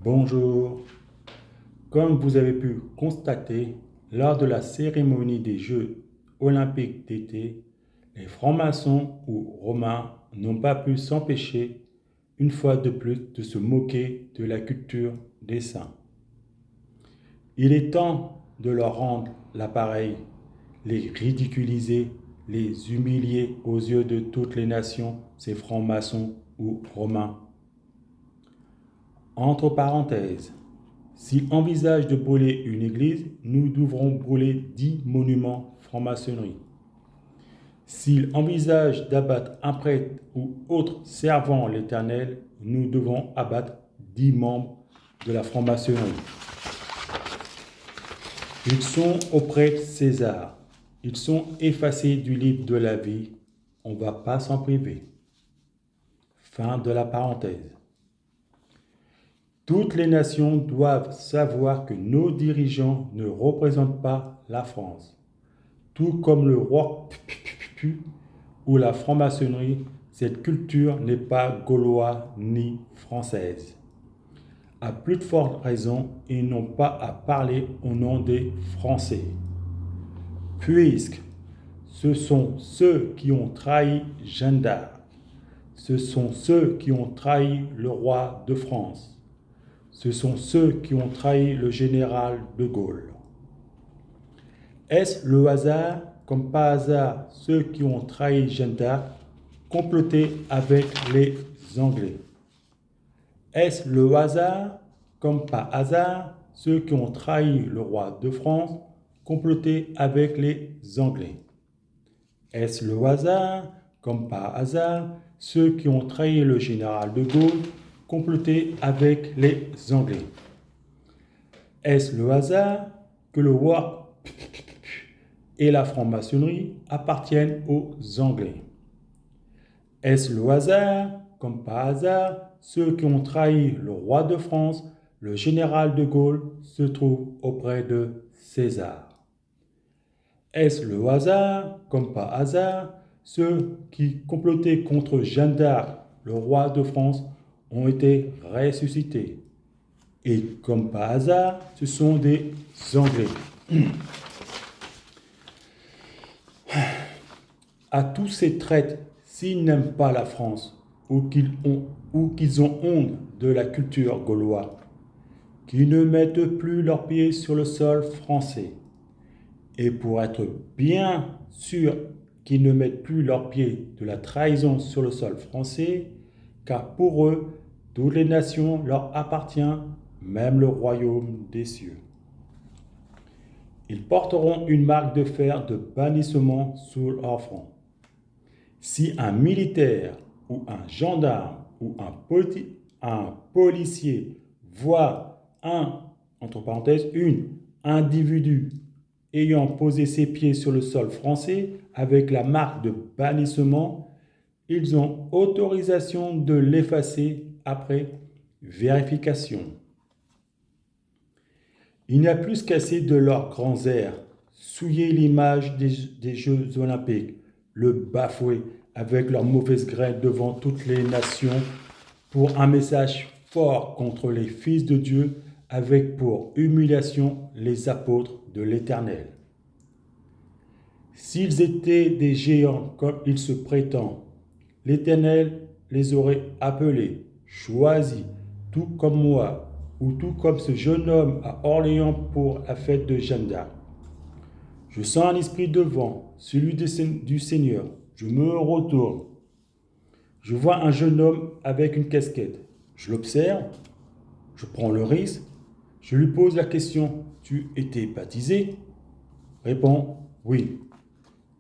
Bonjour. Comme vous avez pu constater, lors de la cérémonie des Jeux olympiques d'été, les francs-maçons ou romains n'ont pas pu s'empêcher, une fois de plus, de se moquer de la culture des saints. Il est temps de leur rendre l'appareil, les ridiculiser, les humilier aux yeux de toutes les nations, ces francs-maçons ou romains. Entre parenthèses, s'ils envisagent de brûler une église, nous devrons brûler 10 monuments franc-maçonnerie. S'ils envisagent d'abattre un prêtre ou autre servant l'Éternel, nous devons abattre 10 membres de la franc-maçonnerie. Ils sont auprès de César. Ils sont effacés du livre de la vie. On ne va pas s'en priver. Fin de la parenthèse. Toutes les nations doivent savoir que nos dirigeants ne représentent pas la France. Tout comme le roi ou la franc-maçonnerie, cette culture n'est pas gauloise ni française. À plus de forte raison, ils n'ont pas à parler au nom des Français. Puisque ce sont ceux qui ont trahi Jeanne d'Arc, ce sont ceux qui ont trahi le roi de France. Ce sont ceux qui ont trahi le général de Gaulle. Est-ce le hasard, comme par hasard, ceux qui ont trahi Jeanne d'Arc complotaient avec les Anglais? Est-ce le hasard, comme par hasard, ceux qui ont trahi le roi de France complotaient avec les Anglais? Est-ce le hasard, comme par hasard, ceux qui ont trahi le général de Gaulle comploter avec les Anglais? Est-ce le hasard que le roi et la franc-maçonnerie appartiennent aux Anglais? Est-ce le hasard, comme par hasard, ceux qui ont trahi le roi de France, le général de Gaulle, se trouvent auprès de César? Est-ce le hasard, comme par hasard, ceux qui complotaient contre Jeanne d'Arc, le roi de France, ont été ressuscités? Et comme par hasard, ce sont des Anglais. À tous ces traîtres, s'ils n'aiment pas la France ou qu'ils ont honte de la culture gauloise, qu'ils ne mettent plus leurs pieds sur le sol français. Et pour être bien sûr qu'ils ne mettent plus leurs pieds de la trahison sur le sol français, car pour eux, toutes les nations leur appartiennent, même le royaume des cieux. Ils porteront une marque de fer de bannissement sous leur front. Si un militaire ou un gendarme ou un policier voit une individu ayant posé ses pieds sur le sol français avec la marque de bannissement, ils ont autorisation de l'effacer après vérification. Il n'y a plus qu'assez de leurs grands airs, souiller l'image des Jeux olympiques, le bafouer avec leur mauvaise graine devant toutes les nations pour un message fort contre les fils de Dieu avec pour humiliation les apôtres de l'Éternel. S'ils étaient des géants comme ils se prétendent, l'Éternel les aurait appelés, choisis, tout comme moi, ou tout comme ce jeune homme à Orléans pour la fête de Jeanne d'Arc. Je sens un esprit de vent, celui du Seigneur. Je me retourne. Je vois un jeune homme avec une casquette. Je l'observe, je prends le risque, je lui pose la question, « Tu étais baptisé ?» Répond, « Oui. »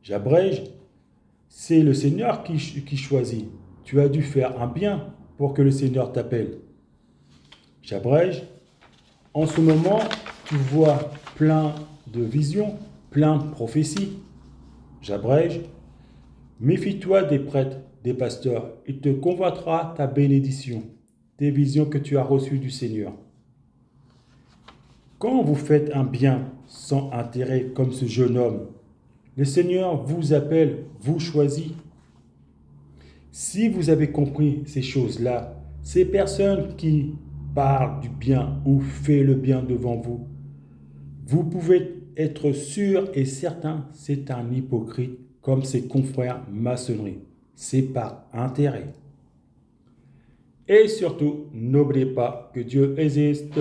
J'abrège, « C'est le Seigneur qui choisit. Tu as dû faire un bien pour que le Seigneur t'appelle. » J'abrège, « En ce moment, tu vois plein de visions, plein de prophéties. » J'abrège, « Méfie-toi des prêtres, des pasteurs, il te convoitera ta bénédiction, tes visions que tu as reçues du Seigneur. » Quand vous faites un bien sans intérêt comme ce jeune homme, le Seigneur vous appelle, vous choisit. Si vous avez compris ces choses-là, ces personnes qui parle du bien ou fait le bien devant vous, vous pouvez être sûr et certain, c'est un hypocrite comme ses confrères maçonnerie. C'est par intérêt. Et surtout, n'oubliez pas que Dieu existe.